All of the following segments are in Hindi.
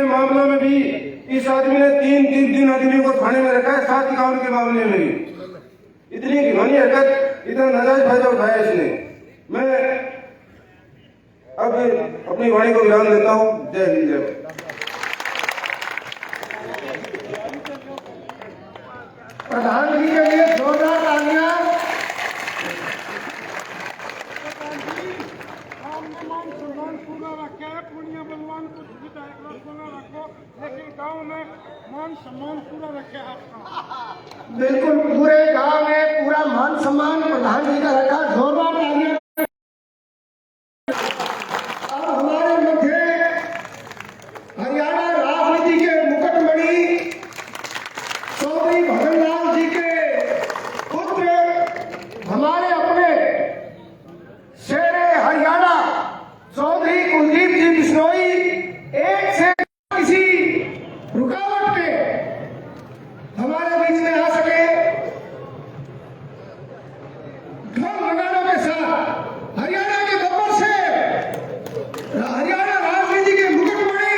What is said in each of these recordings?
मामलों में भी इस आदमी ने तीन आदमियों को थाने में रखा है, 7 गांव के मामले में भी इतनी घिनौनी हरकत, इतना नाजायज फायदा उठाया इसने। मैं अब अपनी वाणी को विराम देता हूँ। जय हिंद, जय। प्रधान जी के लिए जोरदार तालियां। लेकिन गांव में मान सम्मान पूरा रखे आपका। बिल्कुल पूरे गांव में पूरा मान सम्मान प्रधान जी का रखा। जोरदार तालियां। अब हमारे मध्य हरियाणा राजनीति के मुकुटमणि चौधरी भजनलाल जी के पुत्र, हमारे अपने शेरे हरियाणा चौधरी कुलदीप जी बिश्नोई एक से किसी रुकावट के हमारे बीच में आ सके, ढोल नगाड़ों के साथ हरियाणा के बब्बर से हरियाणा राजनीति के मुकुटमणि,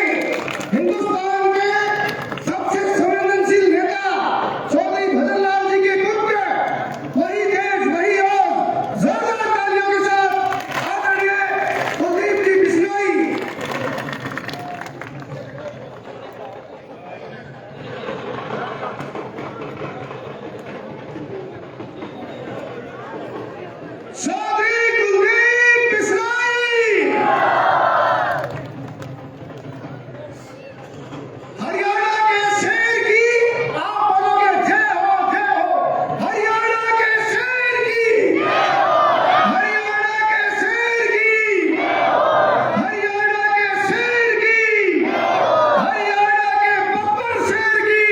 हिंदुस्तान के सबसे संवेदनशील नेता चौधरी भजनलाल जी के पुत्र, वही देश वही और जोरदार तालियों के साथ आदरणीय कुलदीप जी बिश्नोई। चौधरी कुलदीप बिश्नोई हरियाणा के शेर की, आप बोलोगे जय हो, जय हो। हरियाणा के शेर की, हरियाणा के शेर की, हरियाणा के शेर की, हरियाणा के बब्बर शेर की,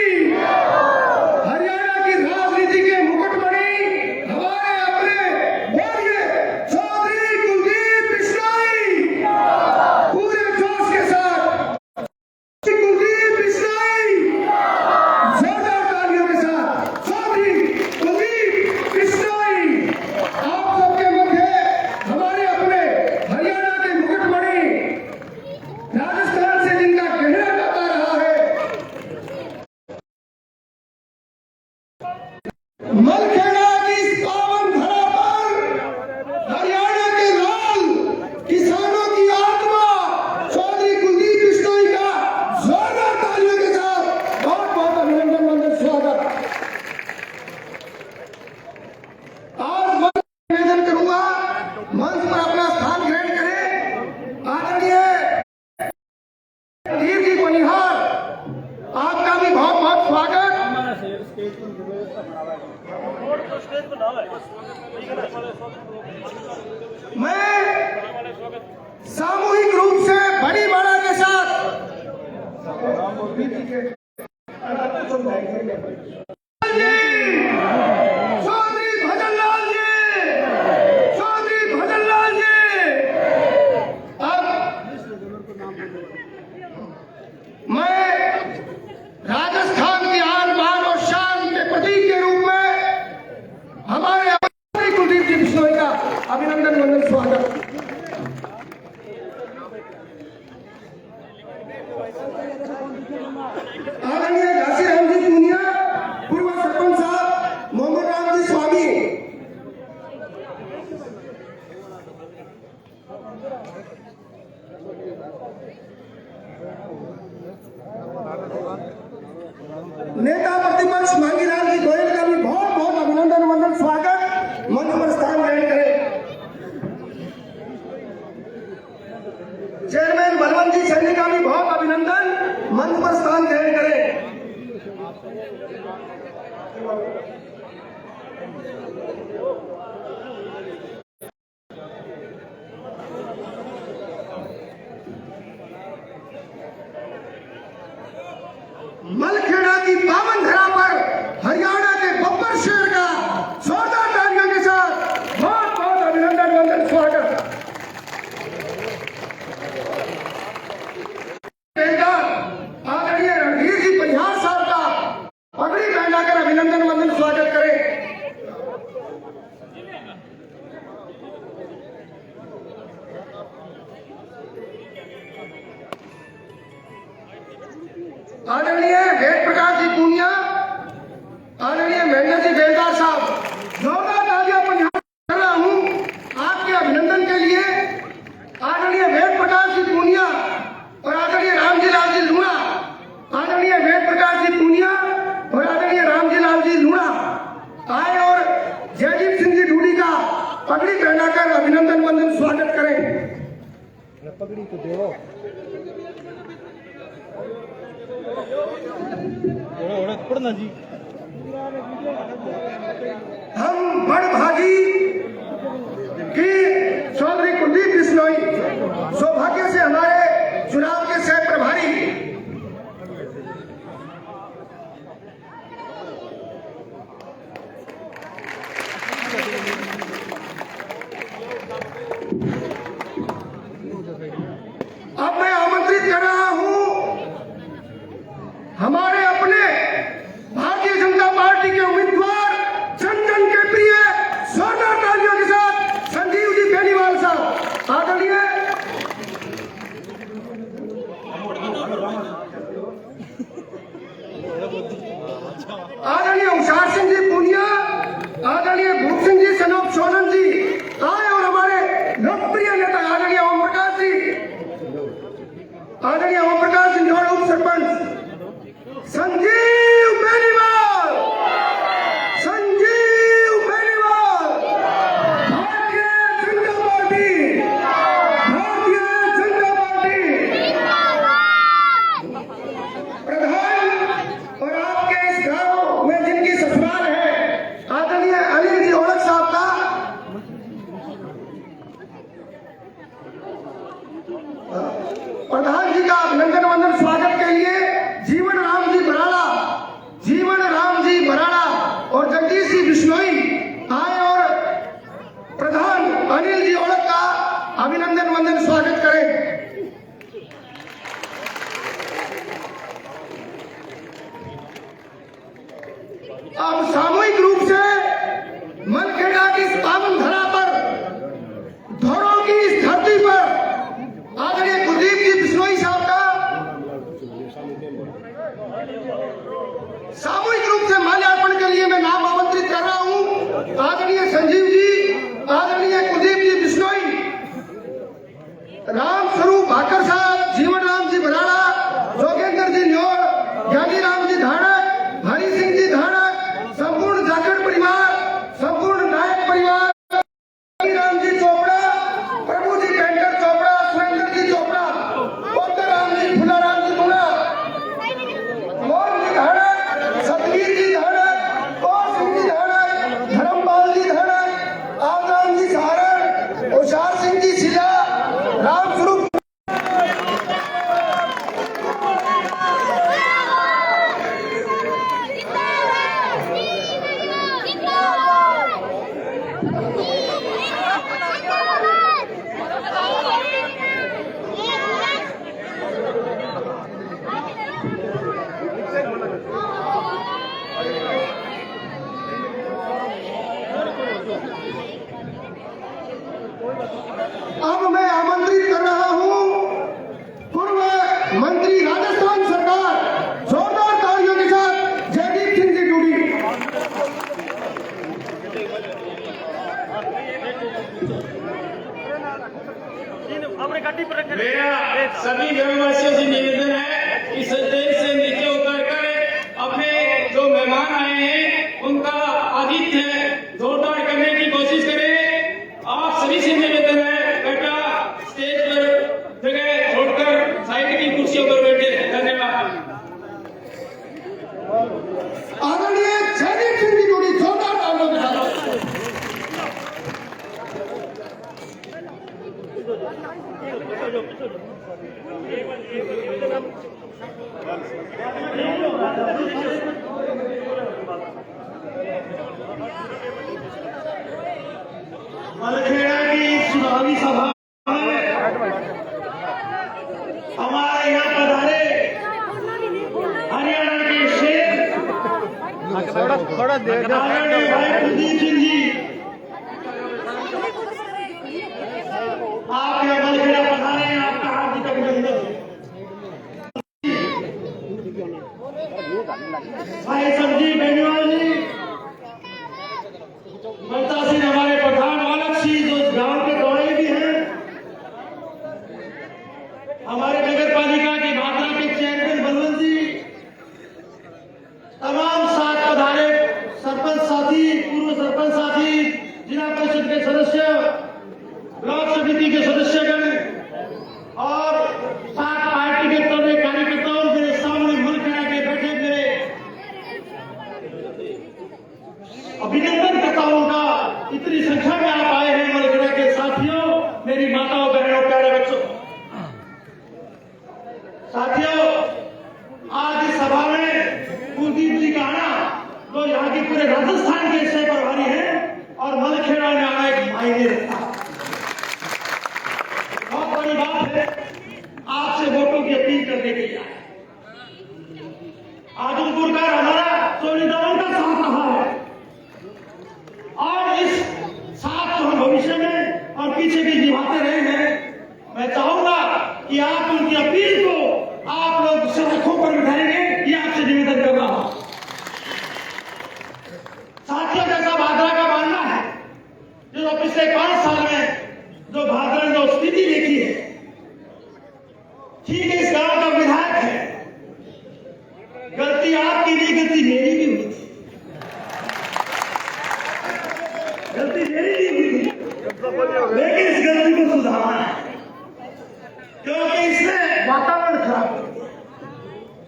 हरियाणा की राजनीति के मुकुटमणि हमारे अपने बोलिए चौधरी कुलदीप बिश्नोई। पूरे जोश के साथ कुलदीप बिश्नोई, जोरदार तालियों के साथ चौधरी कुलदीप बिश्नोई। आप सबके मध्य हमारे अपने हरियाणा के मुकुटमणि, राजस्थान से जिनका गहरा नाता रहा है, मलखेड़ा की इस पावन धरा पर हरियाणा के लाल किसानों की आत्मा चौधरी कुलदीप बिश्नोई का जोरदार तालियों के साथ बहुत बहुत अभिनंदन, वंदन, स्वागत। आज मैं निवेदन करूंगा, मंच पर अपना स्थान ग्रहण करें। आदरणीय धीर जी बनिहार, आपका भी बहुत बहुत स्वागत। मैं सामूहिक रूप से बड़ी माला के साथ चौधरी भजनलाल जी, चौधरी भजनलाल जी। अब मैं राजस्थान की आन बान और शान के प्रतीक के रूप में हमारे कुलदीप जी बिश्नोई का अभिनंदन, वंदन, स्वागत। आदरणीय घासीराम जी पूनिया, पूर्व सरपंच साहब मोहम्मद राम जी स्वामी, नेता प्रतिपक्ष मांगीलाल जी गोयल का भी बहुत बहुत अभिनंदन, वंदन, स्वागत। मंच पर स्थान ग्रहण करें। चेयरमैन बलवंत जी सैनी का भी बहुत अभिनंदन, मंच पर स्थान ग्रहण करें। मलखेड़ा की पावन धरा पर हरियाणा के बब्बर शेर का जोरदार तालियों के साथ बहुत बहुत अभिनंदन, वंदन, स्वागत। आदरणीय रणधीर जी परिहार साहब का पगड़ी पहनाकर अभिनंदन, वंदन, स्वागत करें। आदरणीय वेद प्रकाश जी पूनिया, आदरणीय महेंद्र जी बेलदार साहब, जोरदार तालियां पर यहाँ कर रहा हूँ आपके अभिनंदन के लिए। आदरणीय वेद प्रकाश जी पूनिया और आदरणीय रामजी लाल जी लूणा, आदरणीय वेद प्रकाश जी पूनिया और आदरणीय रामजी लाल जी लूणा आए और जयदीप सिंह जी डूडी का पगड़ी पहनाकर अभिनंदन वंदन स्वागत करें। पगड़ी तो दो पढ़ना जी। हम बड़भागी की चौधरी कुलदीप बिश्नोई सौभाग्य से हमारे चुनाव के सह प्रभारी अब मैं आमंत्रित कर रहा हूं हमारे अपने भारतीय जनता पार्टी के उम्मीदवार जन जन के प्रिय जोरदार तालियों के साथ संजीव जी बेनीवाल साहब, आदरणीय उषार सिंह जी पूनिया, आदरणीय भूप सिंह जी सनोप सोलन जी आए और हमारे लोकप्रिय नेता आदरणीय ओम प्रकाश जी, आदरणीय ओम प्रकाश सिंह उप सरपंच संजीव बेनीवाल, संजीव बेनीवाल, भारतीय जनता पार्टी, भारतीय जनता पार्टी प्रधान। और आपके इस गांव में जिनकी ससुराल है आदरणीय अनिल जी ओलख साहब का प्रधान जी का अभिनंदन वंदन स्वागत के लिए जीवन राम जी बराड़ा, जीवन राम जी बराड़ा और जगदीश जी बिश्नोई आए और प्रधान अनिल जी ओलख का अभिनंदन वंदन स्वागत करें। अब सामूहिक रूप से मनखेड़ा की इस पावन धरा पर, धौरों की इस धरती पर आदरणीय कुलदीप जी बिश्नोई साहब का सामूहिक रूप से माल्यार्पण के लिए मैं नाम आमंत्रित कर रहा हूं। आदरणीय संजीव जी, आदरणीय कुलदीप जी बिश्नोई, राम स्वरूप भाकर साहब, जीवन राम जी बराड़ा, जोगेंद्र जी न्योर, ज्ञानी राम जी धाड़क, हरि सिंह जी धाड़क, संपूर्ण जाखड़ परिवार, संपूर्ण नायक परिवार, राम जी चोपड़ा, प्रभु जी पेंटर चोपड़ा, सुरेंद्र जी चोपड़ा, बौद्ध राम जी, फुला राम जी बुना, मोहन जी धाड़क, सतवीर जी धाड़क, कौर सिंह जी धाड़क, धर्मपाल जी धाड़क, आमराम जी सहारण, उषार सिंह जी सिला, राम स्वरूप अब मैं आमंत्रित कर रहा हूं पूर्व मंत्री राजस्थान सरकार, जोरदार तालियों के साथ जयदीप सिंह जी डूडी। मेरा सभी ग्रामवासियों से निवेदन है कि स्टेज से नीचे उतरकर अपने जो मेहमान आए हैं उनका आतिथ्य जोरदार करने की कोशिश करें। आप सभी से निवेदन है बेटा स्टेज पर जगह छोड़कर साइड की कुर्सियों पर बैठे। धन्यवाद। आदरणीय जयदीप सिंह जी डूडी, जोरदार तालियों के साथ। मलखेड़ा की चुनावी सभा में हमारे यहाँ पधारे हरियाणा के शेर आदरणीय भाई कुलदीप सिंह जी, आप यहाँ मलखेड़ा पधारे, आपका हार्दिक अभिनंदन। भाई सब्जी बेनीवाल जी, ममता सिंह हमारे प्रधान बालक सिंह जो गांव के दौड़े भी हैं, हमारे नगर पालिका के भादरा के चेयरमैन बलवंत जी, तमाम साथ पधारे सरपंच साथी, पूर्व सरपंच साथी, जिला परिषद के सदस्य, ब्लॉक समिति के सदस्यगण और सात पार्टी के तौर कार्यकर्ताओं, मेरे सामने मन करा के बैठे मेरे अभिनंदनकर्ताओं का इतनी संख्या में आप आए हैं, मलगड़ा के साथियों, मेरी माताओं बहनों प्यारे बच्चों, साथियों, आज इस सभा में कुलदीप जी का आना तो यहाँ की पूरे राजस्थान के से प्रभारी है और मलखेड़ा में आना एक मायने रखता है। बहुत बड़ी बात है, आपसे वोटों की अपील करने के लिए आए। आजमपुर का हमारा सोनीदान का साथ रहा है और इस साथ तो हम भविष्य में और पीछे भी निभाते रहे हैं। मैं चाहूंगा कि आप उनकी अपील को आप लोग सड़कों पर बिठाएंगे, ये आपसे निवेदन कर रहा हूं। साथियों, जैसा भादरा का मानना है, जो पिछले 5 साल में जो भादरा ने जो स्थिति देखी है, ठीक है, इस गांव का विधायक है, गलती आपकी नहीं, गलती मेरी भी हुई थी, गलती मेरी भी हुई थी, लेकिन इस गलती को सुधारना है, क्योंकि इसने वातावरण खराब कर दिया।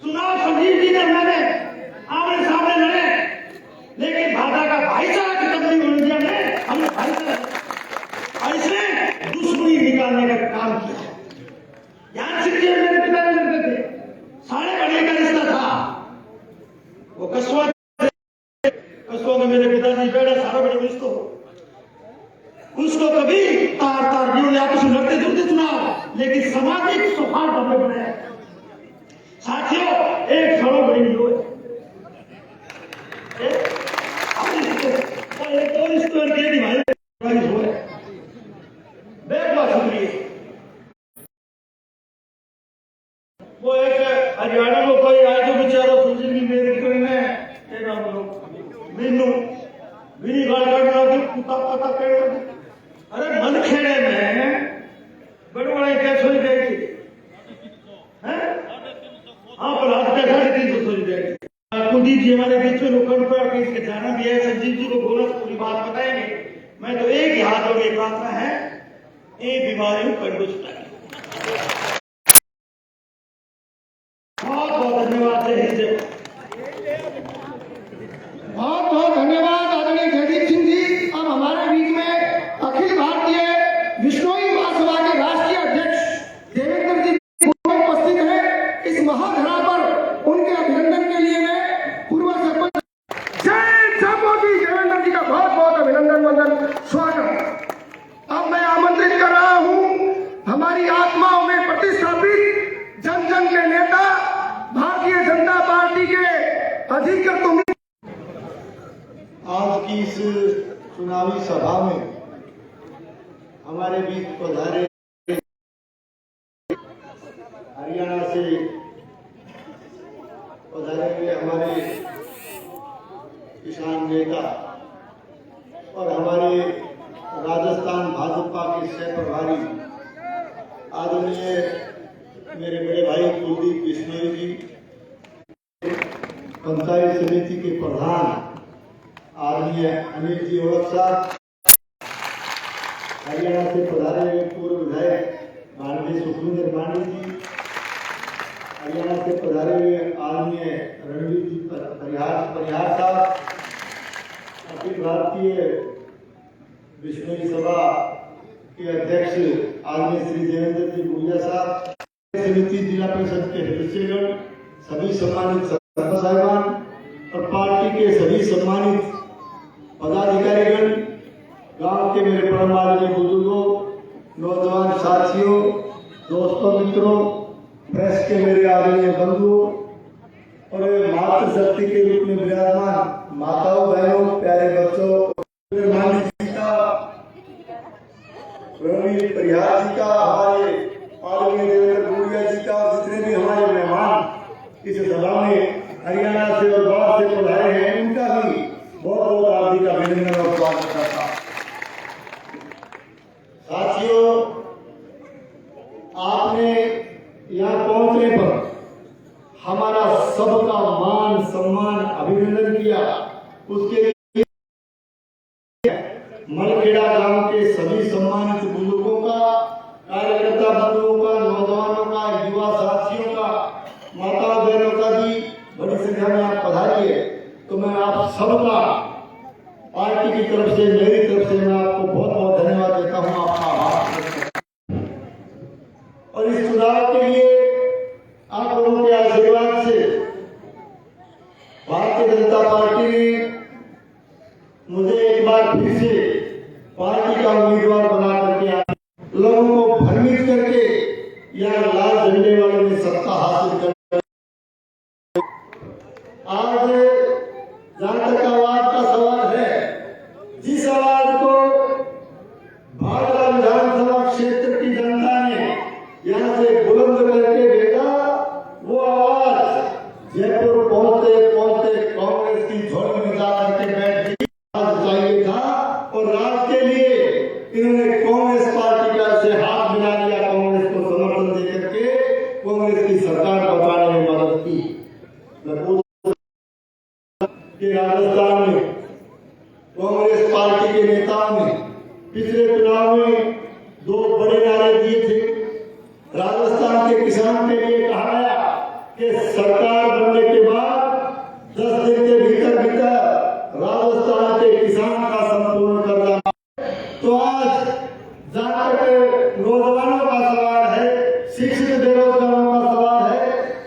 चुनाव संजीव जी ने मैंने आमने सामने लड़े, लेकिन भादरा का भाईचारा खत्म नहीं होने दिया, में हमने भाईचारा और इसने दुश्मनी निकालने का काम किया। याद रखिए, मेरे पिता ने लड़ते थे, साढ़े बढ़िया का रिश्ता था, वो कस्बा में मेरे पिताजी बेड़ा सारा बड़े रिश्तो, उसको कभी तार तार नहीं आपस में लड़ते जुड़ते चुनाव, लेकिन सामाजिक सौहार्द हमने बनाया। साथियों, एक खड़ो बड़ी नहीं हुए, एक और इस तरह के निभाए हुए बेगवा शुक्रिया। वो एक हरियाणा में कोई आए तो बेचारा सुनने की मेरे करने मीनू मेरी गाल काटना कि कुत्ता पता कर, अरे मन खेड़े में बड़े बड़े क्या सोच जाएगी, हाँ पर आज क्या 350 सोच जाएगी। कुलदीप जी हमारे बीच में रोकड़ पर आके इसके जाना भी है, संजीव जी को बोला पूरी बात बताएंगे। मैं तो एक ही हाथ और एक प्रार्थना है, ये बीमारियों कंडो छुटाएगी। बहुत बहुत धन्यवाद, जय हिंद, जय बहुत बहुत धन्यवाद आदरणीय जयदीप सिंह जी। अब हमारे बीच में अखिल भारतीय विश्नोई महासभा के राष्ट्रीय अध्यक्ष देवेंद्र जी उपस्थित हैं। इस महाधरा पर उनके अभिनंदन के लिए मैं पूर्व सरपंच जय मोदी देवेंद्र जी का बहुत बहुत अभिनंदन वंदन स्वागत। अब मैं आमंत्रित कर रहा हूं हमारी आत्माओं में प्रतिष्ठापित जन जन के नेता भारतीय जनता पार्टी के अधिकृत आज की इस चुनावी सभा में हमारे बीच पधारे हरियाणा से पधारे हुए हमारे किसान नेता और हमारे राजस्थान भाजपा के सह प्रभारी आदरणीय मेरे बड़े भाई कुलदीप बिश्नोई जी, पंचायत समिति के प्रधान आदरणीय अनिल जी ओरक साहब, हरियाणा से पधारे हुए पूर्व विधायक माननीय सुखविंदर मांडी जी, हरियाणा से पधारे हुए आदरणीय रणवीर जी परिहार साहब, अखिल भारतीय विश्नोई सभा के अध्यक्ष आदरणीय श्री देवेंद्र जी गुड़िया साहब, समिति जिला परिषद के सदस्यगण, सभी सम्मानित सरपंच साहिबान और पार्टी के सभी सम्मानित पदाधिकारीगण, गांव के मेरे परम आदरणीय बुजुर्गों, नौजवान साथियों, दोस्तों, मित्रों, प्रेस के मेरे आदरणीय बंधुओं और मातृशक्ति के रूप में विराजमान माताओं, बहनों, प्यारे बच्चों, मानी जी का, रणवीर परिहार जी का, हमारे आदरणीय देवेंद्र गुड़िया जी का, जितने भी हमारे मेहमान इस सभा में हरियाणा से और बाहर से पधारे हैं, उनका भी बहुत बहुत हार्दिक अभिनंदन और स्वागत करता हूं। साथियों, आपने यहाँ पहुंचने पर हमारा सबका मान सम्मान अभिनंदन किया, उसके लिए मलखेड़ा गांव के सभी सम्मानित बुजुर्गों का, कार्यकर्ता बंधुओं का, नौजवानों का, युवा साथियों का, माता बहनों का भी बड़ी संख्या में आप पधारी है, तो मैं आप सबका पार्टी की तरफ से, मेरी तरफ से मैं आपको बहुत बहुत धन्यवाद देता हूं, आपका आभार व्यक्त करता हूं। और इस चुनाव के लिए आप लोगों के आशीर्वाद से भारतीय जनता पार्टी ने मुझे एक बार फिर से पार्टी का उम्मीदवार बना करके लोगों को भ्रमित करके या लाल झंडे वाले ने सत्ता हासिल कर। आज जहां तक आवाज का सवाल है, जिस आवाज को भागला विधानसभा क्षेत्र की जनता ने यहां से बुलंद करके भेजा, वो आवाज जयपुर पहुंचते पहुंचते कांग्रेस की झोली में जाकर के बैठ गई। चाहिए था और राज के लिए इन्होंने कांग्रेस पार्टी का से हाथ मिला लिया, कांग्रेस को समर्थन देकर के कांग्रेस की सरकार बचाने में मदद की। राजस्थान में कांग्रेस पार्टी के नेताओं ने पिछले चुनाव में 2 बड़े नारे दिए थे। राजस्थान के किसान के लिए कहा गया कि सरकार बनने के बाद 10 दिन के भीतर राजस्थान के किसान का संपूर्ण कर्जा। तो आज जहां तक नौजवानों का सवाल है, शिक्षित बेरोजगारों का सवाल है,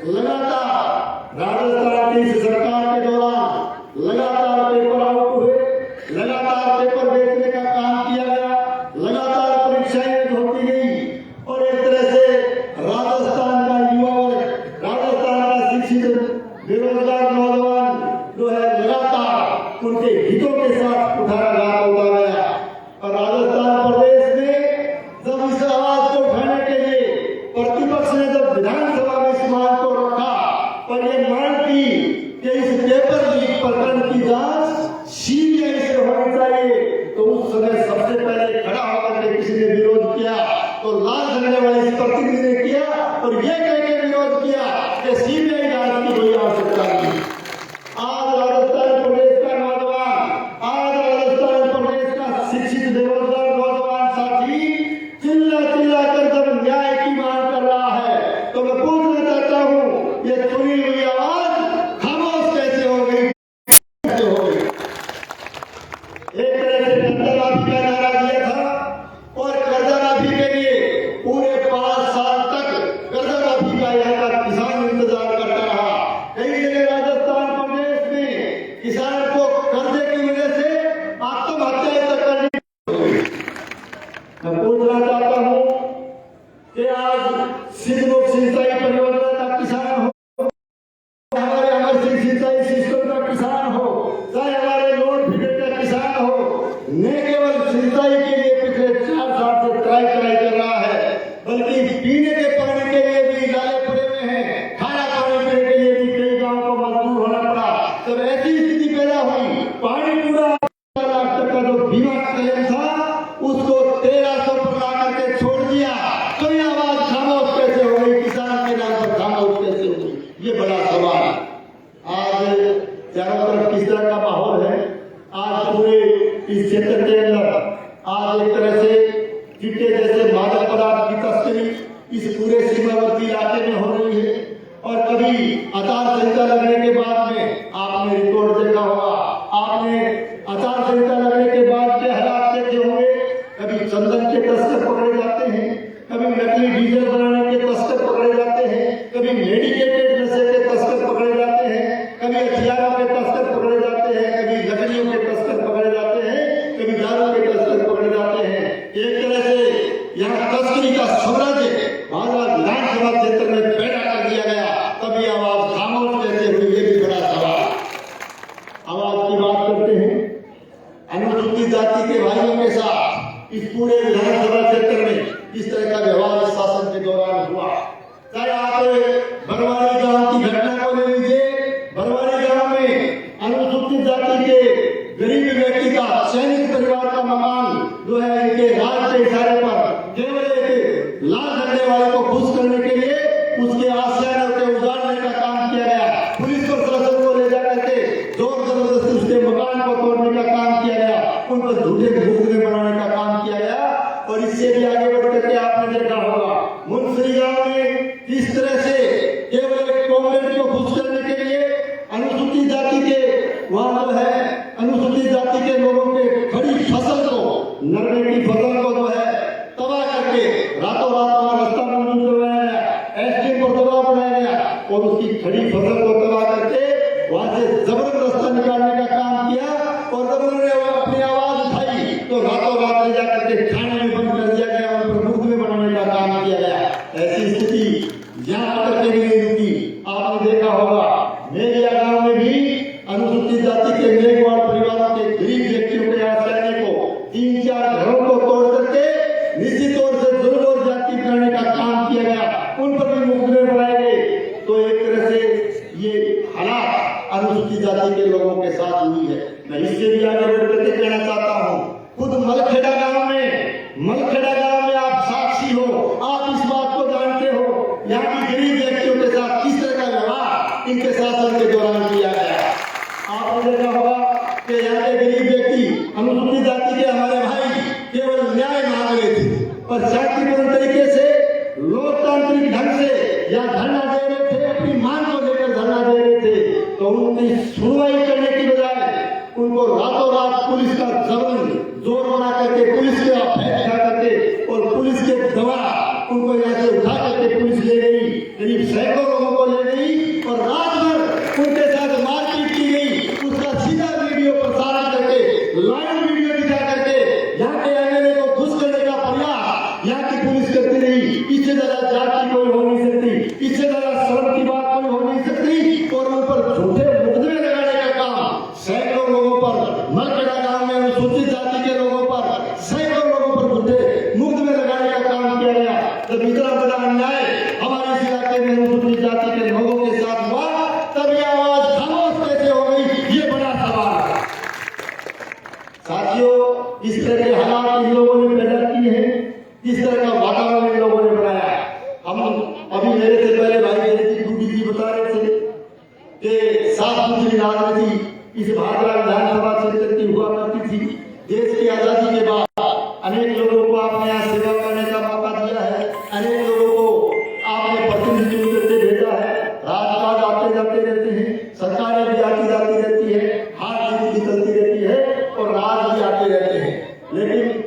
लगातार राजस्थान की इस सरकार के दौरान लगातार पेपर आउट हुए, लगातार पेपर बेचने का काम किया गया, लगातार परीक्षाएं होती गई और एक तरह से राजस्थान का युवा वर्ग, राजस्थान का शिक्षित बेरोजगार नौजवान जो है लगातार उनके हितों के साथ उठाया गया। और राजस्थान प्रदेश में जब इस आवाज को उठाने के लिए प्रतिपक्ष ने जब विधानसभा में इस मांग को रखा और ये मांग की कि इस पेपर लीक प्रकरण की जांच सीबीआई से होनी चाहिए, तो उस समय सबसे पहले खड़ा होकर के किसी ने विरोध किया, तो लाल झंडे वाले इस प्रतिनिधि ने किया और ये कह के विरोध किया कि सीबीआई जांच की कोई आवश्यकता नहीं। आज राजस्थान प्रदेश का नौजवान, आज राजस्थान प्रदेश का शिक्षित बेरोजगार नौजवान साथी चिल्ला चिल्ला कर जब न्याय की मांग कर रहा है, तो मैं पूछना चाहता हूं, ये चुनी हुई आवाज खामोश कैसे हो गई? एक तरह से कर्जा माफी का नारा दिया था और कर्जा माफी के लिए पूरे 5 साल तक कर्जा माफी का यहाँ का किसान इंतजार करता रहा। कई जगह राजस्थान प्रदेश में किसान को कर्जे की वजह से आत्महत्या तक करनी। मैं पूछना चाहता हूं कि आज सिद्धमुख सिंचाई परियोजना का किसान हो, हमारे अमर सिंह सिंचाई सिस्टम का किसान हो, चाहे हमारे लोड फिगर का किसान हो, न केवल सिंचाई के लिए पिछले 4 साल से ट्राई कर रहा है, बल्कि पीने के पानी के लिए भी लाले पड़े हुए हैं, खाना पानी पीने के लिए भी कई गांव को मजबूर होना पड़ा। जब ऐसी स्थिति पैदा हुई, पानी पूरा 1 लाख तक का जो बीमा क्लेम था उसको 1300 पर ला करके छोड़ दिया, तो ये आवाज खामोश कैसे हो गई? किसान के नाम पर खामोश कैसे हो गई? ये बड़ा सवाल। आज चारों तरफ किस तरह का माहौल है? आज पूरे इस क्षेत्र के अंदर आज एक तरह से चिट्टे जैसे मादक पदार्थ की तस्करी इस पूरे सीमावर्ती इलाके में हो रही है। और कभी आचार संहिता लगने के बाद में आपने रिपोर्ट देखा होगा, आपने आचार संहिता लगने के बाद के हालात देखे होंगे। कभी चंदन के तस्कर पकड़े जाते हैं, कभी नकली डीजल बनाने के तस्कर पकड़े जाते हैं, कभी मेडिकेटेड नशे के तस्कर पकड़े जाते हैं, कभी हथियारों के तस्कर पकड़े जाते हैं, कभी लकड़ियों के तस्कर पकड़े जाते हैं, कभी दारू के तस्कर पकड़े जाते हैं। एक तरह से यहाँ तस्करी का साम्राज्य भागला विधानसभा क्षेत्र में पैदा कर दिया गया। तभी आवाज खामोश कैसे हुई? ये भी बड़ा सवाल। आवाज की बात करते हैं, अनुसूचित जाति के भाइयों के साथ इस पूरे विधानसभा क्षेत्र में इस तरह का व्यवहार शासन के दौरान हुआ। चाहे आप बरवाली गांव की घटना को ले लीजिए, को खुश करने के लिए अनुसूचित जाति के वहां जो है अनुसूचित जाति के लोगों के खड़ी फसल को, नरमे की फसल को जो है तबाह करके रातों रात वहां रास्ता मंजूर करवाया गया, एसडीएम पर दबाव बनाया गया और उसकी खड़ी फसल को तबाह करके वहां से जबरन रास्ता निकालने का काम किया। और जब उन्होंने अपनी आवाज उठाई तो रातों रात ले जाकर के थाने में बंद कर दिया गया, उन पर मुकदमे बनाने का काम किया गया। ऐसी स्थिति यहाँ तक के लिए रुकी। आपने देखा होगा मेरिया गांव में भी अनुसूचित जाति के मेघवाल परिवारों के गरीब व्यक्तियों के यहाँ से आने को 3-4 घरों को तोड़ करके निश्चित तौर से जुल्म और जाति करने का काम किया गया, उन पर भी मुकदमे बनाए गए। तो एक तरह से ये हालात अनुसूचित जाति के लोगों के साथ हुई है। मैं इससे भी आगे बढ़ करके कहना चाहता हूँ, खुद मलखेड़ा गांव में आप साक्षी हो, आप इस बात को जानते हो यहाँ की गरीब व्यक्तियों के साथ किस तरह का व्यवहार इनके शासन के दौरान किया गया। आपने देखा होगा कि यहाँ के गरीब व्यक्ति अनुसूचित जाति के हमारे भाई केवल न्याय मांग रहे थे और शांतिपूर्ण तरीके से लोकतांत्रिक ढंग से या धरना दे रहे थे, अपनी मांग को लेकर धरना दे रहे थे। तो उनकी सुनवाई करने की बजाय उनको रातों रात पुलिस का जबरन जोर बना करके पुलिस के बैठा करके और पुलिस के दबाव उनको यहाँ से उठा करके पुलिस ले गई, करीब सैकड़ों लोगों को ले गई और रात भर उनके साथ मारपीट की गई। उसका सीधा वीडियो प्रसारण करके लाइव वीडियो दिखा करके यहाँ के एमएलए को खुश करने का प्रयास यहाँ की पुलिस करती रही। इससे ज्यादा जाति कोई हो नहीं सकती, इससे ज्यादा शर्म की बात कोई हो नहीं सकती। और उन पर झूठे मुकदमे लगाने का काम सैकड़ों लोगों पर, मलखेड़ा गांव में अनुसूचित जाति के लोगों पर, सैकड़ों लोगों पर झूठे मुकदमे लगाने का काम किया गया। जब इतना बड़ा अन्याय हमारे इस इलाके में अनुसूचित जाति के लोगों के साथ हुआ, तब यह आवाज खामोश कैसे हो गई, ये बड़ा सवाल है। साथियों, इस तरह के हालात इन लोगों ने पैदा किए हैं, इस तरह का वातावरण इन लोगों ने बनाया। हम अभी मेरे से पहले भाई मेरे ड्यूटी जी बता रहे थे कि साफ सुथरी राजनीति इस भादरा विधानसभा क्षेत्र की हुआ करती थी। देश की आजादी के बाद अनेक लोगों को आपने यहाँ सेवा करने का मौका दिया है, अनेक लोगों को आपने प्रतिनिधि चुन करके भेजा है। राजकाज आते जाते रहते हैं, सरकारें भी आती जाती रहती है, हार जीत भी चलती रहती है और राज भी आते रहते हैं। लेकिन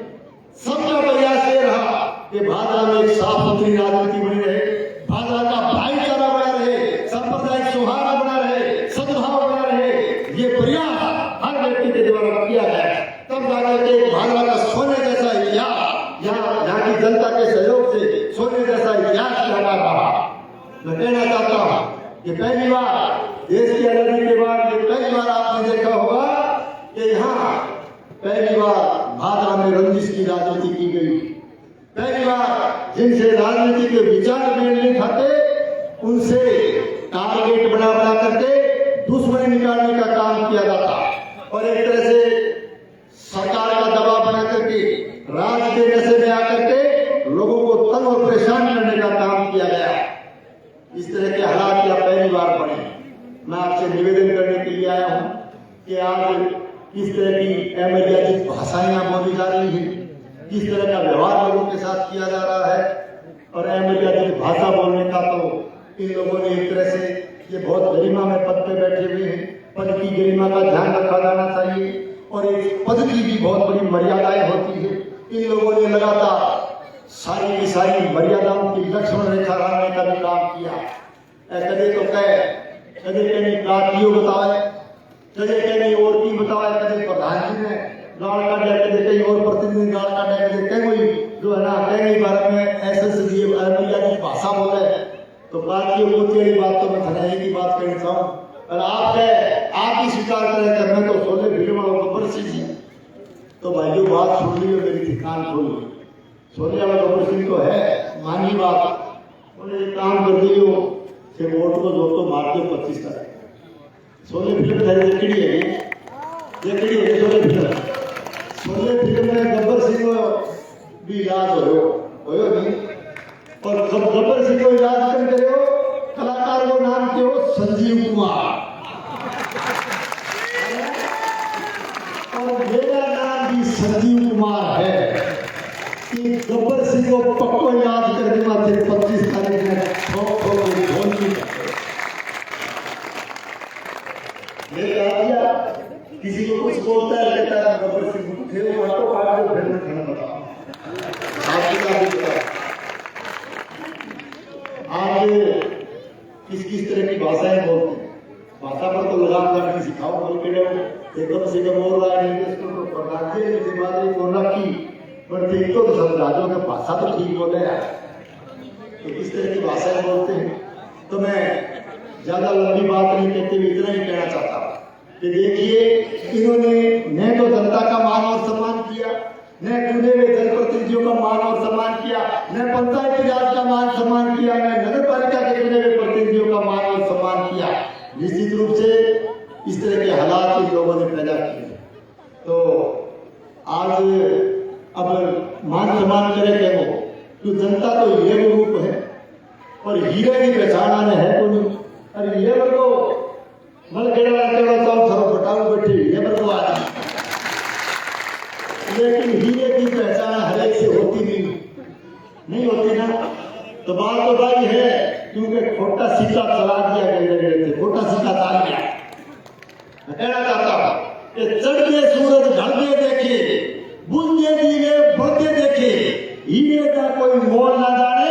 सबका प्रयास ये रहा कि भादरा में एक साफ सुथरी राजनीति बनी रहे, भादरा का भाईचारा बना रहे, सांप्रदायिक सौहार्द बना रहे, सद्भाव बना रहे। ये प्रयास हर व्यक्ति के द्वारा किया गया। तब जाकर के भादरा का सोने जैसा इतिहास यहाँ की जनता के सहयोग से सोने जैसा इतिहास लगा रहा। मैं कहना चाहता हूँ कि पहली बार देश की आजादी के बाद ये पहली बार आपने देखा होगा कि यहाँ पहली बार भादरा में रंजिश की राजनीति की गई। पहली बार जिनसे राजनीति के विचार मेल नहीं खाते उनसे टारगेट बना करके दुश्मनी निकालने का काम किया जाता और एक तरह से सरकार का दबाव बना करके राज के नशे में आकर के लोगों को तंग और परेशान करने का काम किया गया। इस तरह के हालात या पहली बार बने। मैं आपसे निवेदन करने के लिए आया हूँ कि आज किस तरह की अमर्यादित भाषाएं बोली जा रही है, किस तरह का व्यवहार लोगों के साथ किया जा रहा है। और अमर्यादित भाषा बोलने का तो इन लोगों ने एक तरह से ये बहुत गरिमा में पद पे बैठे हुए हैं, पद की गरिमा का ध्यान रखा जाना चाहिए और एक पद की भी बहुत बड़ी मर्यादाएं होती है। इन लोगों ने लगातार सारी की सारी मर्यादाओं की लक्ष्मण रेखा लाने का भी काम किया। कदे तो कदे कहीं काटियों बताए, कदे कहीं और की बताए, कदे प्रधान जी ने गाड़ काटे, कदे कहीं और प्रतिनिधि गाड़ काटे, कदे कहीं जो है ना कई बार में ऐसे अमर्यादित भाषा बोले तो काटियों को तेरी बात तो मैं थनाई की बात कहना चाहूँ। और आप ही स्वीकार करें करना तो सोने फिल्म वालों को पर जी तो भाई जो बात सुन ली मेरी ठिकान खोल ली। सोने वाला गबर सिंह तो है मानी बात, उन्हें एक काम कर दियो से वोट को जो तो मार दो 25 तक। सोने फिल्म देखड़ी है ये सोने फिल्म में गबर सिंह भी इलाज हो नहीं और गबर सिंह को इलाज कर करे हो कलाकार को नाम के हो संजीव कुमार और मेरा नाम भी संजीव कुमार है। कि गब्बर सिंह को पक्को याद करने वाले 25 तारीख में किसी को कुछ बोलता है कहता है गब्बर सिंह थे वो आपको काट दो फिर मैं खाना बताऊं आपकी क्या दिक्कत आज किस तरह की भाषाएं बोलते हैं भाषा पर तो लगाम करके सिखाओ बोल के एकदम से कम हो रहा है इसको तो प्रधान जी से बात कोरोना की पर ठीक तो सब राज्यों में भाषा तो ठीक बोले यार तो किस तरह की भाषाएं बोलते हैं तो मैं ज्यादा लंबी बात नहीं कहते हुए इतना ही कहना चाहता हूँ कि देखिए इन्होंने न तो जनता का मान और सम्मान किया न चुने हुए जनप्रतिनिधियों का मान और सम्मान किया न पंचायती राज का मान सम्मान किया न नगर पालिका के चुने हुए प्रतिनिधियों का मान और सम्मान किया निश्चित रूप से इस तरह के हालात इन लोगों ने पैदा किए तो आज अब मान सम्मान करे क्या वो तो जनता तो ये रूप है और हीरे की पहचान आने है तो नहीं अरे ये बड़ो मल केड़ा थोड़ा बटाऊ बैठे ये बड़ो आदमी लेकिन हीरे की पहचान हर एक से होती नहीं होती ना तो बात तो भाई है क्योंकि खोटा सिक्का चला दिया गए थे खोटा सिक्का डाल दिया मैं कहना चाहता हूं कि चढ़ते सूरज ढलते देखे बुझते दीवे बढ़ते देखे हीरे का कोई मोल ना जाने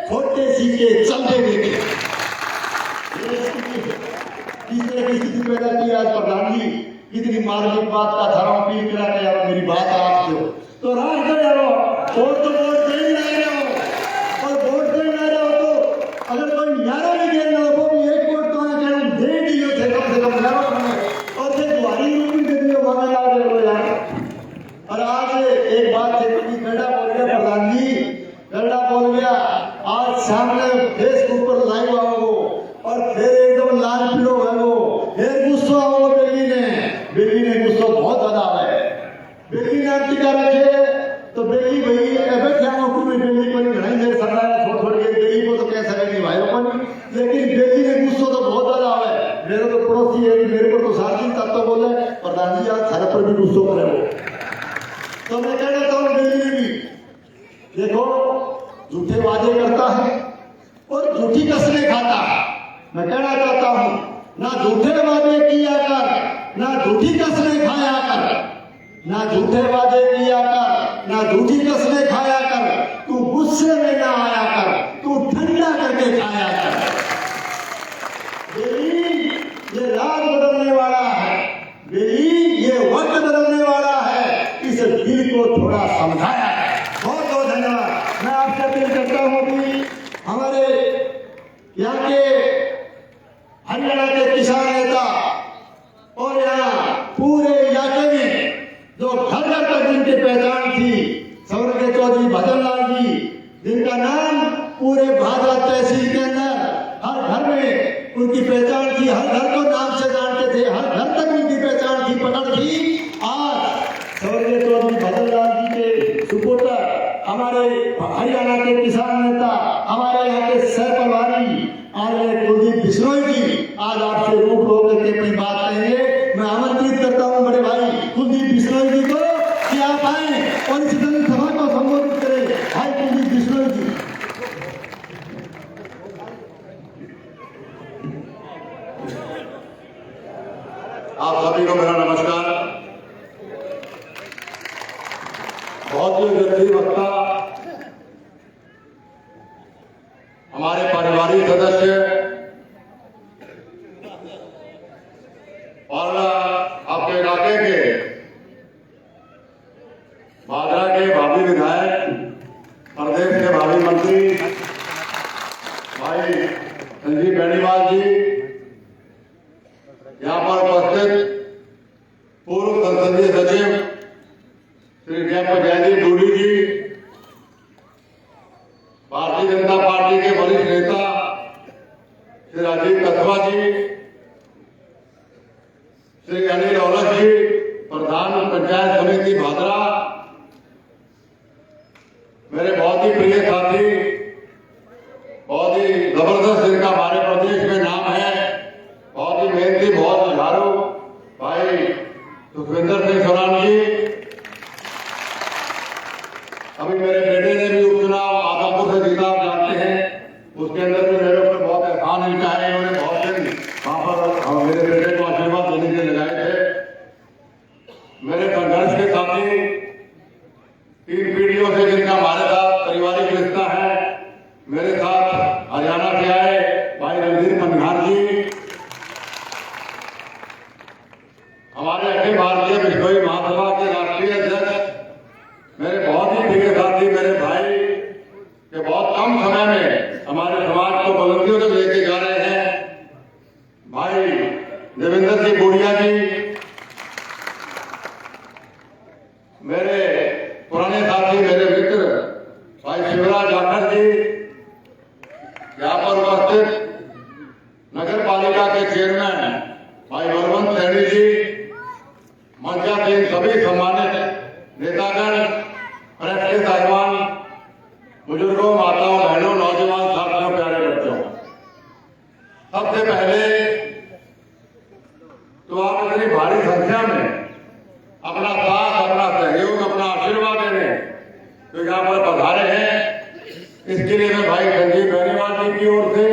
खोटे सिक्के चलते देखे किस तरह की स्थिति पैदा की आज प्रधान जी कितनी मार्मिक बात का धारा अपील करा के यार मेरी बात आप दो तो राज कर यारो और तो वोट दे नहीं रहे हो और वोट दे नहीं रहे हो तो अगर कोई न्यारा भी दे रहा हो वो एक वोट तो है क्या दे दियो थे कम से कम न्यारा बने और फिर तुम्हारी भी दे दियो मांगे ला दे लो यार और आज एक बात है कि गड्ढा बोल गया प्रधान जी गड्ढा बोल गया आज सामने फेसबुक पर लाइव आओ और फिर एकदम लाल पीड़ो है वो फिर गुस्सा हो बेली ने गुस्सा बहुत ज्यादा है बेली ने टीका रखे तो बेली भाई एबे क्या नौकरी में बेली को नहीं घड़ाई मेरे सरदार छोड़ के बेली को तो कैसा नहीं भाई अपन लेकिन बेली ने गुस्सा तो बहुत ज्यादा है मेरे तो पड़ोसी है मेरे को तो साथी तब तो बोले प्रधान जी आज सारे पर भी गुस्सा करे वो तो मैं कहना चाहता हूँ बेली ने भी देखो झूठे वादे करता है और झूठी कसमें खाता है मैं कहना चाहता हूँ ना झूठे वादे किया कर ना झूठी कसमें खाया कर ना झूठे वादे किया कर ना झूठी कसमें खाया कर तू गुस्से में ना आया कर तू ठंडा करके खाया कर बेली ये राज बदलने वाला है बेली ये वक्त बदलने वाला है इस दिल को थोड़ा समझाया है बहुत बहुत धन्यवाद मैं आपसे अपील करता हूँ कि हमारे यहाँ के हरियाणा के किसान नेता और यहाँ पूरे इलाके में जो घर घर तक जिनकी पहचान थी स्वर्गीय चौधरी भजनलाल जी जिनका नाम पूरे भादरा तहसील के अंदर हर घर में उनकी पहचान थी हर घर को नाम से जानते थे हर घर तक उनकी पहचान थी पकड़ थी आज स्वर्गीय चौधरी भजनलाल जी के सुपुत्र हमारे हरियाणा के किसान नेता हमारे यहाँ के सह प्रभारी आदरणीय कुलदीप बिश्नोई जी आज आपसे रूप होकर के अपनी बात कहेंगे मैं आमंत्रित करता हूं बड़े भाई कुलदीप बिश्नोई जी को कि आप आए और इस जनसभा को संबोधित करें भाई कुलदीप बिश्नोई जी आप सभी को मेरा नमस्कार बहुत ही गंभीर वक्ता हमारे पारिवारिक सदस्य और आपके इलाके के भादरा के भावी विधायक प्रदेश के भावी मंत्री भाई संजीव बेनीवाल जी यहाँ पर उपस्थित पूर्व संसदीय सचिव श्री जयदीप डूडी जी भारतीय जनता पार्टी के वरिष्ठ नेता श्री राजीव कथवा जी श्री अनिल औलख जी प्रधान पंचायत समिति भादरा मेरे बहुत ही प्रिय साथी बहुत ही जबरदस्त जिनका हमारे प्रदेश में नाम है बहुत ही मेहनती बहुत जुझारू भाई सुखविंदर सिंह सोरान जी अभी मेरे बेटे ने भी उपचुनाव आदमपुर से जीता आप जानते हैं उसके अंदर भी मेरे ऊपर बहुत एहसान इनका है उन्होंने बहुत दिन वहां पर मेरे बेटे को आशीर्वाद देने के लिए लगाए थे भाई देवेंद्र जी बुढ़िया जी, मेरे पुराने साथी, मेरे मित्र भाई शिवराज जाखड़ जी, यहाँ पर उपस्थित नगर पालिका के चेयरमैन भाई बलवंत सैनी जी, मंचासीन सभी सम्मानित नेतागण, प्रेस के साहिबान, बुजुर्गों, माताओं, बहनों, नौजवान साथियों, प्यारे बच्चों, सबसे पहले तो आप इतनी भारी संख्या में अपना साथ, अपना सहयोग, अपना आशीर्वाद देने तो यहाँ पर पधारे हैं, इसके लिए मैं भाई संजीव बेनीवाल जी की ओर से,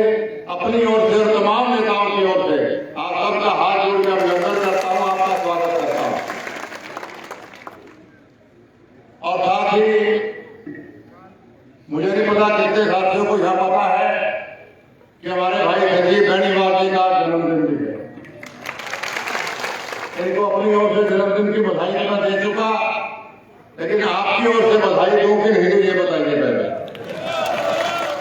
अपनी ओर से और तमाम नेताओं की ओर से आप सबका हाथ जोड़ के अभिनंदन करता हूँ, आपका स्वागत करता हूँ। और साथ ही मुझे नहीं पता कितने साथियों को यह पता है कि हमारे भाई संजीव बेनीवाल जी का जन्मदिन भी है। इनको अपनी ओर से जन्मदिन की बधाई मैं दे चुका, लेकिन आपकी ओर से बधाई दूं कि नहीं ये बताइए पहले।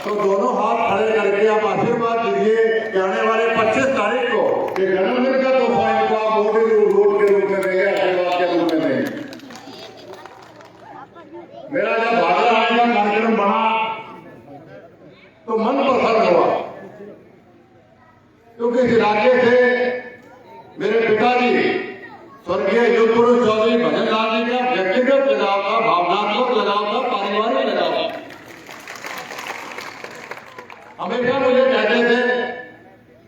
तो दोनों हाथ खड़े करके आप आशीर्वाद दीजिए कि आने वाले 25 तारीख को ये जन्मदिन का तोहफा इनको आप वोट के रूप में देंगे, आशीर्वाद के रूप में देंगे। मेरा जब भादरा आने का कार्यक्रम बना तो मन प्रसन्न हुआ, क्योंकि इस इलाके से मेरे पिताजी स्वर्गीय युग पुरुष चौधरी भजन लाल जी का व्यक्तिगत लगाव था, भावनात्मक लगाव था, पारिवारिक लगाव था। हमेशा मुझे कहते थे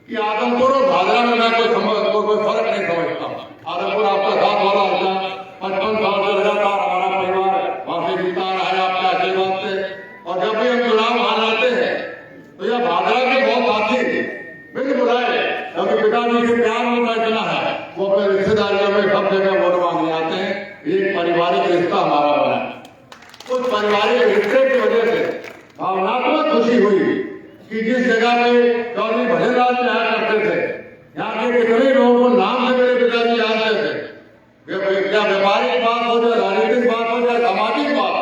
कि आदमपुर और भादरा में मैं कोई फर्क नहीं समझता। आदमपुर आपका साथ वाला होता, 55 साल से लगातार हमारा परिवार वहां से जीता रहा है आपके आशीर्वाद से। और जब भी हम चुनाव हार जाते हैं तो यह भादरा के बहुत साथी बिन बुलाए, क्योंकि पिताजी से प्यार उनका इतना है, वो अपने रिश्तेदारियों में सब जगह वोट मांगने आते हैं। एक पारिवारिक रिश्ता हमारा बना है। उस पारिवारिक रिश्ते की वजह से भावनात्मक खुशी हुई कि जिस जगह पे चौधरी भजन लाल जी आया करते थे, यहाँ के कितने लोगों को नाम से मेरे पिताजी जानते थे। क्या व्यापारिक बात हो जाए, राजनीतिक बात हो जाए, सामाजिक बात,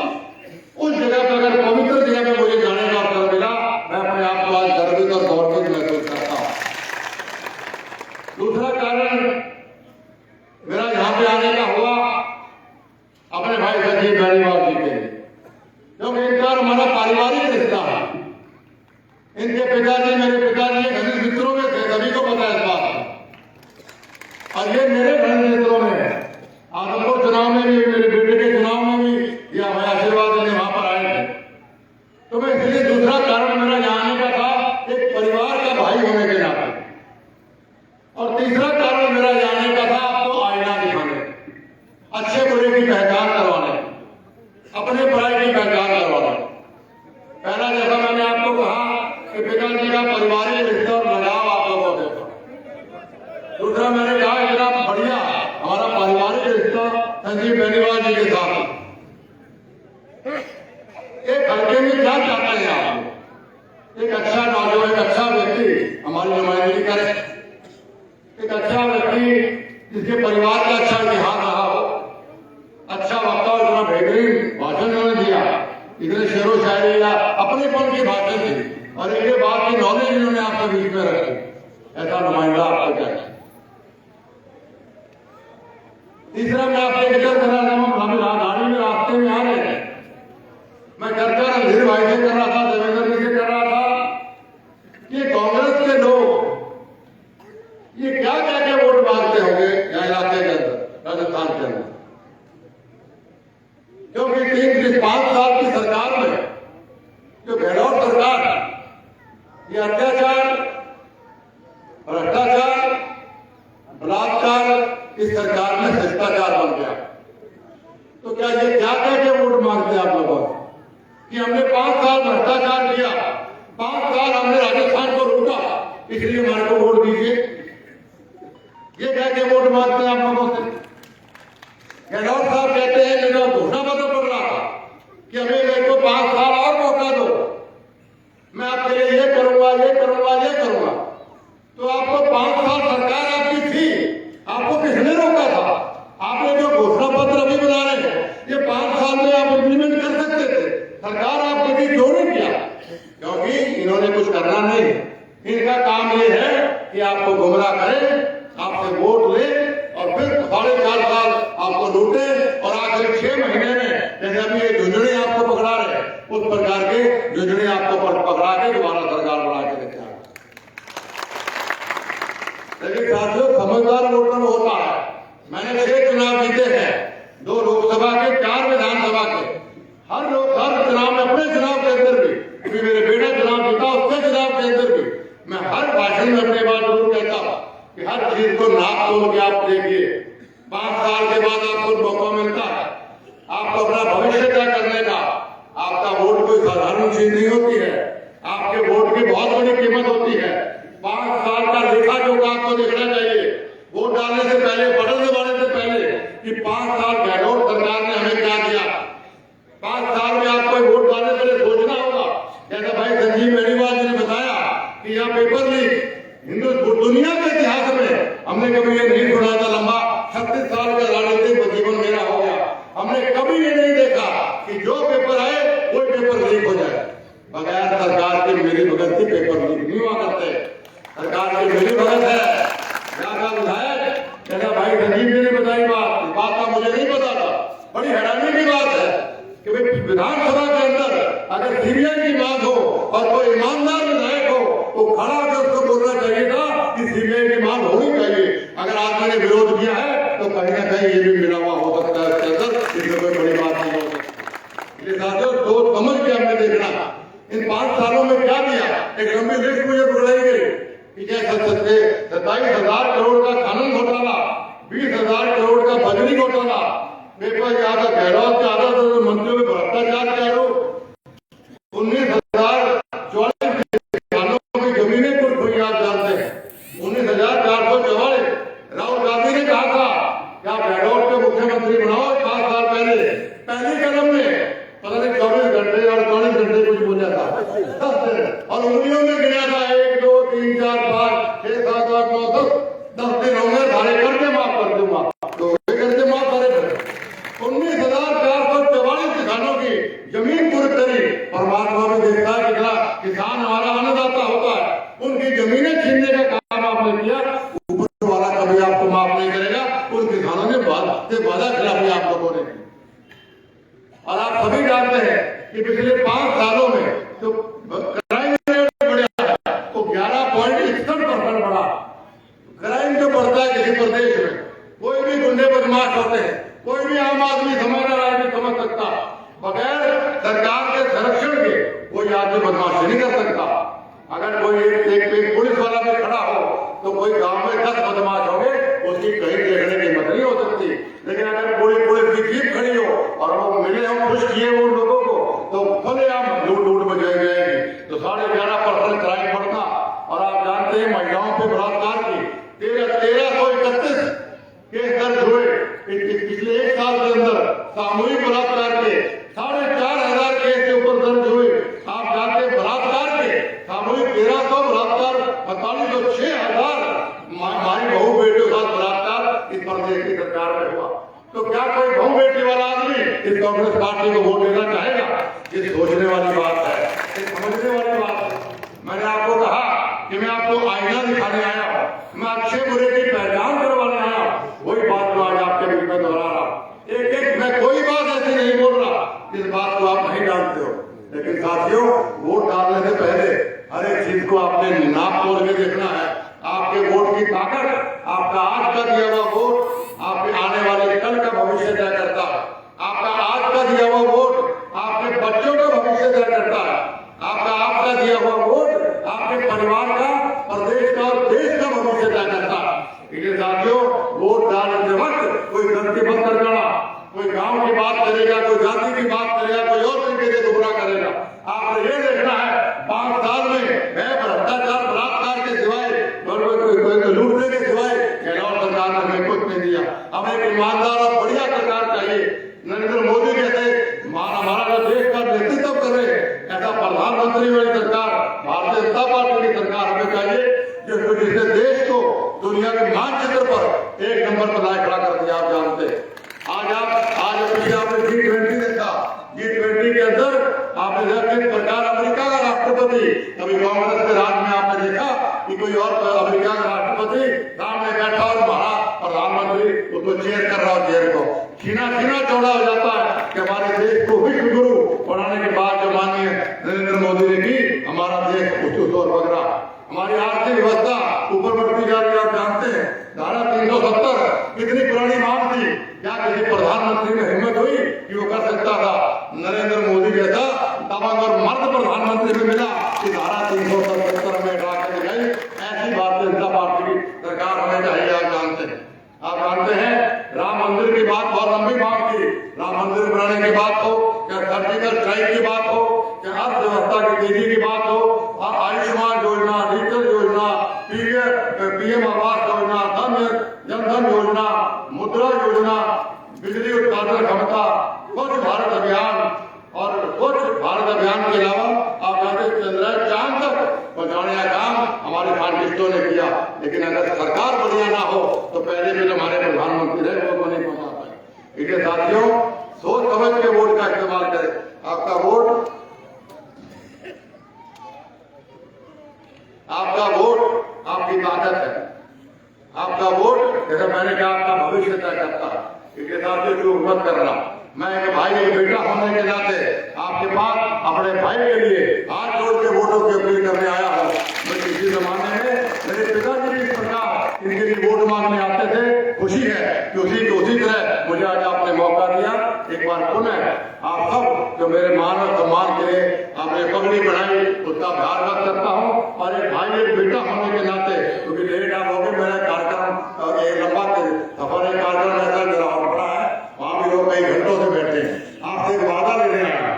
उस जगह पर अगर पवित्र जगह पे मुझे जाने का अवसर मिला, मैं अपने आप को आज गर्वित और गौरवित महसूस करता हूँ। दूसरा कारण मेरा यहाँ पे आने का हुआ अपने भाई संजीव बेनीवाल जी के लिए, क्योंकि इनका हमारा पारिवारिक रिश्ता है। इनके पिताजी मेरे पिताजी घनिष्ठ मित्रों में थे, सभी को पता है इस बात का, और ये मेरे घनिष्ठ मित्रों में है। आदमपुर चुनाव में भी, मेरे बेटे के चुनाव में भी ये हमें आशीर्वाद देने वहां पर आए थे। तो मैं इसलिए दूसरा कारण मेरा यहाँ आने का था, एक परिवार का भाई होने के नाते। और तीसरा कारण मेरा जाने का था आपको आईना दिखाने, अच्छे बुरे की पहचान करवाने, अपने बुराई की पहचान करवाने। पहला जैसा मैंने आपको कहा कि पिताजी का पारिवारिक रिश्ता और लगाव आप लोगों से था। दूसरा मैंने कहा इतना बढ़िया हमारा पारिवारिक रिश्ता संजीव बेनीवाल जी के साथ। एक हल्के में क्या चाहते हैं आप? एक अच्छा नौजवान, एक अच्छा व्यक्ति हमारी नुमाइंदगी करे, एक अच्छा व्यक्ति जिसके परिवार का अच्छा इतिहास रहा हो, अच्छा वक्ता हो, इतना बेहतरीन भाषण उन्होंने दिया, इतने शेरो शायरी या अपनेपन की भाषण थी, और एक बात की नॉलेज इन्होंने आपके बीच में रखी। ऐसा नुमाइंदा आपको चाहिए। तीसरा मैं आपसे जिक्र कर रहा था, हम गाड़ी में रास्ते में आ रहे थे, मैं चर्चा रणधीर भाई से कर रहा था, देवेंद्र जी से कर रहा था कि कांग्रेस के लोग ये क्या क्या क्या वोट मांगते होंगे यहाँ इलाके के अंदर, राजस्थान के अंदर। क्योंकि 5 साल की सरकार में जो गहलोत सरकार, ये अत्याचार, भ्रष्टाचार, बलात्कार इस सरकार में शिष्टाचार बन गया। तो क्या ये क्या क्या वोट मांगते हैं आप लोगों कि हमने 5 साल भ्रष्टाचार किया, 5 साल हमने राजस्थान को रोका, इसलिए हमारे को वोट दीजिए? ये क्या क्या वोट मांगते हैं आप लोगों से? गहलोत साहब कहते हैं, मेरा घोषणा पत्र पड़ रहा था कि अभी मेरे को 5 साल और मौका दो, मैं आपके लिए ये करूंगा, ये करूंगा, ये करूंगा। तो आपको 5 साल सरकार आपकी थी, आपको किसने रोका था? आपने जो घोषणा पत्र अभी बना रहे हैं, ये 5 साल में आप इम्प्लीमेंट कर सकते थे। सरकार आपने की क्यों नहीं किया? क्योंकि इन्होंने कुछ करना नहीं। इनका काम ये है कि आपको गुमराह करें आपसे वोट ले और फिर 4.5 साल आपको लूटे और आखिर 6 महीने में जैसे अभी ये झुंझुने आपको पकड़ा रहे उस प्रकार के झुंझुने आपको पकड़ा के दोबारा सरकार बना के लेके आए। लेकिन साथियों, समझदार वोटर होता है। मैंने 6 चुनाव जीते हैं, 2 लोकसभा के, 4 विधानसभा के। हर चुनाव में, अपने चुनाव के अंदर भी, अभी मेरे बेटा चुनाव जीता उसके चुनाव के अंदर भी मैं हर भाषण में अपनी बात जरूर कहता हूं कि हर चीज को नाप तोल के आप देखिए। 5 साल के बाद आपको मौका मिलता है आपको अपना भविष्य तय करने का। आपका वोट कोई साधारण चीज नहीं होती है, आपके वोट की बहुत बड़ी कीमत होती है। 5 साल का लेखा जोखा आपको देखना चाहिए वोट डालने से पहले, बटन दबाने से पहले कि 5 साल गहलोत सरकार ने हमें क्या दिया। 5 साल में आपको वोट डालने से पहले सोचना होगा। जैसा भाई संजीव बेनीवाल जी ने बताया कि यह पेपर लीक दुनिया के इतिहास में हमने कभी ये नहीं सुना था। लंबा 36 साल का राजनीतिक जीवन मेरा हो गया, हमने कभी ये नहीं देखा कि जो पेपर आए कोई पेपर लीक हो जाए। बगैर सरकार की मेरी भगत की पेपर लीक नहीं हुआ करते। सरकार की मेरी भगत है। विधायक जैसा भाई संजीव जी ने बताई बात का मुझे नहीं पता था। बड़ी हैरानी की बात है कि भाई विधानसभा के अंदर अगर सीबीआई की बात हो और कोई ईमानदार विधायक हो तो खड़ा होकर उसको बोलना चाहिए था कि सीबीआई की मांग होनी चाहिए। अगर आदमी ने विरोध किया है तो कहीं ना कहीं ये भी मिला हुआ हो सकता है इसके अंदर, इसमें कोई बड़ी बात नहीं हो सकती। ये साथियों, सोच समझ के हमने देखना इन 5 सालों में क्या दिया। एक लंबी लिस्ट मुझे पकड़ाई गई कि क्या 27,000 करोड़ का खनन घोटाला, 20,000 करोड़ का बजरी घोटाला, पेपर के आधा गहलोत के आधा मंत्रियों में भ्रष्टाचार के आरोप, 19,044 किसानों की जमीनें कुछ हुई आप जानते हैं, 19,444। राहुल गांधी ने कहा था कि आप गहलोत के मुख्यमंत्री बनाओ 5 साल पहले। पहली कदम में पता नहीं 24 घंटे और 48 घंटे कुछ बोला था और उंगलियों में गिना था 1 2 3 4 5 6 7 8 9 10 दिन होंगे सारे कर्जे माफ कर दूंगा। तो कर्जे माफ करे 19,444 किसानों की जमीन पूरी करी। परमात्मा भी देखता है कितना किसान हमारा अन्नदाता होता है, उनकी जमीनें छीनने का काम आपने किया। ऊपर वाला कभी आपको माफ नहीं करेगा। उन किसानों ने वादा खिलाफी आप लोगों ने की। और आप सभी जानते हैं कि पिछले 5 सालों में जो क्राइम रेट बढ़ा वो 11.61% बढ़ा। क्राइम जो बढ़ता है किसी प्रदेश में, कोई भी गुंडे बदमाश होते हैं, कोई भी आम आदमी समझदार आदमी समझ सकता, बगैर सरकार के संरक्षण के कोई आदमी बदमाशी नहीं कर सकता। अगर कोई एक पुलिस वाला भी खड़ा हो तो कोई गांव में 10 बदमाश होंगे, उसकी कहीं देखने की हिम्मत नहीं हो सकती। लेकिन अगर कोई पुलिस की जीप खड़ी हो और वो मिले हो खुश किए उन लोगों को तो खुलेआम लूट बजाई जाएगी। तो 11.5% क्राइम बढ़ता। और आप जानते हैं महिलाओं पे बलात्कार की 1331 केस दर्ज हुए पिछले 1 साल के अंदर। सामूहिक बलात्कार के 4,500 केस के ऊपर दर्ज हुए। आप जानते हैं बलात्कार के सामूहिक 1300 बलात्कार 45,000 हमारी बहू बेटियों के साथ बलात्कार इस प्रदेश की सरकार में हुआ। तो क्या कोई बहू बेटी वाला आदमी इस कांग्रेस पार्टी को वोट देना चाहेगा? ये सोचने वाली बात है, ये समझने वाली बात है। मैंने आपको कहा कि मैं आपको आईना दिखाने आया हूं, मैं अच्छे बुरे की पहचान करवाने आया हूं। वही बात मैं आज आपके बीच में दोहरा रहा हूं। एक मैं कोई बात ऐसी नहीं बोल रहा, इस बात को आप नहीं जानते हो। लेकिन साथियों, वोट डालने से पहले हर एक चीज को आपने नाप तोड़ के देखना है। आपके वोट की ताकत, आपका आज का दिया हुआ वोट आपके आने वाले कल का भविष्य तय करता है। आपका आज का दिया हुआ वोट आपके बच्चों का भविष्य तय करता है। आपका दिया हुआ वोट आपके परिवार का, प्रदेश का और देश का भविष्य तय करता है। इसलिए साथियों, वोट डालते वक्त कोई गलती मत करना। कोई गांव की बात करेगा, कोई जाति की बात करेगा, कोई और तरीके से गुमराह करेगा। आपको ये देखना है 5 साल में भ्रष्टाचार बलात्कार के सिवाय, लूटने के सिवाय गहलोत सरकार ने हमें कुछ नहीं दिया। हमें एक ईमानदार और बढ़िया सरकार चाहिए। नरेंद्र मोदी जैसे हमारा देश का नेतृत्व कर रहे ऐसा प्रधानमंत्री वाली सरकार, भारतीय जनता पार्टी की सरकार हमें चाहिए जिससे देश को दुनिया के मानचित्र पर 1 नंबर पर लाए खड़ा कर दिया। आप जानते हैं आज आपने G20 देखा। G20 के अंदर आपने देखा किस प्रकार अमेरिका का राष्ट्रपति, कभी कांग्रेस के राज में आपने देखा कि कोई और अमेरिका का राष्ट्रपति सामने बैठा और हमारा प्रधानमंत्री उसको चेयर कर रहा हो, चेयर को सीना चौड़ा हो जाता है कि हमारे देश को विश्व गुरु बनाने के बाद जो माननीय नरेंद्र मोदी ने की, हमारा देश उच्च और बग रहा। हमारी आर्थिक व्यवस्था ऊपर बढ़ती जा रही है। आप जानते हैं धारा 370 कितनी पुरानी मांग थी, क्या किसी प्रधानमंत्री में हिम्मत हुई कि वो कर सकता था? नरेंद्र मोदी जैसा दबंग और मर्द प्रधानमंत्री में मिला कि धारा 370 में हटा कर गई। ऐसी भारतीय जनता पार्टी की सरकार हमें चाहिए। आप जानते हैं राम मंदिर की बात बहुत लंबी मांग थी। राम मंदिर बनाने की बात हो, क्या सर्जिकल स्ट्राइक की बात हो, क्या अर्थव्यवस्था की तेजी की बात हो, आयुष्मान योजना, डिजिटल योजना, पीएम आवास योजना, जनधन योजना, मुद्रा योजना, बिजली उत्पादन क्षमता, स्वच्छ भारत अभियान और स्वच्छ भारत अभियान के अलावा आप जानते चंद्रयान चांद तक पहुंचाने का काम हमारे साइंटिस्टों ने किया। लेकिन अगर सरकार बढ़िया ना हो तो पहले भी जो हमारे प्रधानमंत्री रहे वो नहीं पहुंचा पाए। इसलिए साथियों, सोच समझ के वोट का इस्तेमाल करें। आपका वोट आपकी ताकत है। आपका वोट जैसे मैंने कहा आपका भविष्य तय करता है। इसके साथ जो मत करना, मैं एक भाई एक बेटा होने के नाते आपके पास अपने भाई के लिए हाथ जोड़ के वोटों की अपील करने आया हूँ। मैं किसी जमाने में मेरे पिताजी भी इस प्रकार इनके लिए वोट मांगने आते थे। खुशी है कि उसी तरह मुझे आज आपने मौका दिया। एक बार पुनः आप सब जो मेरे मान और सम्मान के लिए आपने पगड़ी बढ़ाई उसका आभार व्यक्त करता हूँ। और एक भाई एक बेटा होने के नाते क्योंकि लेट आप हो गए, मेरा कार्यक्रम एक लंबा सफर एक कार्यक्रम ऐसा मेरा और बड़ा है, वहाँ भी लोग कई घंटों से बैठे हैं। आपसे एक वादा लेने आया।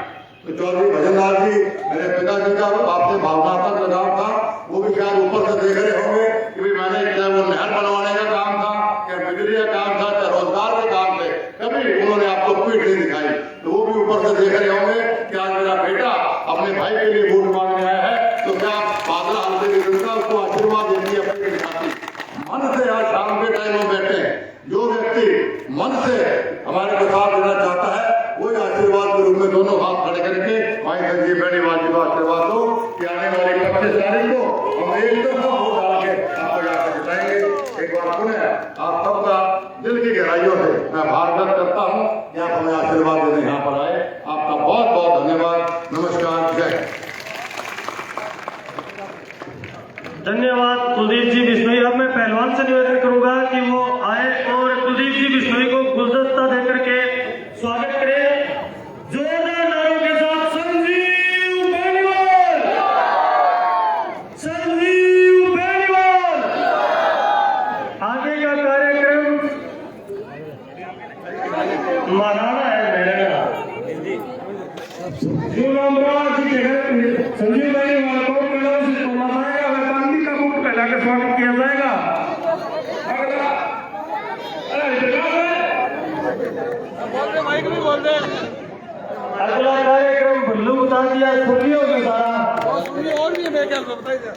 तो चौधरी भजनलाल जी मेरे पिताजी का आपसे भावनात्मक लगाव था। वो भी शायद ऊपर से देख रहे होंगे कि भाई मैंने चाहे वो नहर बनवाने का काम था, क्या बिजली का काम था, चाहे रोजगार के काम थे, कभी उन्होंने आपको पीठ नहीं दिखाई। तो वो भी ऊपर से देख रहे होंगे कि आज मेरा बेटा अपने भाई के लिए वोट मांगने आया है, तो क्या बादल हल्के की जनता उसको आशीर्वाद देती है अपनी दिखाती। मन से आज शाम के टाइम में बैठे हैं। जो व्यक्ति मन से हमारे को साथ देना चाहता है वही आशीर्वाद के रूप में दोनों हाथ खड़े करके भाई संजीव बेनीवाल जी को आशीर्वाद दो कि आने वाली 25 तारीख को हम एक दफा वोट डाल के आपको यहाँ से जिताएंगे। एक बार पुनः आप सबका दिल की गहराइयों से मैं आभार व्यक्त करता हूँ कि आप हमें आशीर्वाद देने यहाँ पर आए। आपका बहुत बहुत धन्यवाद। नमस्कार, जय। धन्यवाद कुलदीप जी बिश्नोई। अब मैं पहलवान से निवेदन करूंगा कि वो आए और कुलदीप जी बिश्नोई को गुलदस्ता देकर के स्वागत करें। जोरदार नारों के साथ संजीव बेनीवाल, संजीव बेनीवाल। आगे का कार्यक्रम महाराणा है मेरा रामराज जी के घर संजीव बेनीवाल को कलम से तोड़ा जाएगा, वैपांगी का मुख पहलाकर स्वागत किया जाएगा। अगला कार्यक्रम भल्लू बता दिया, खुली हो गया सारा। और भी है मेरे ख्याल में, बताइए।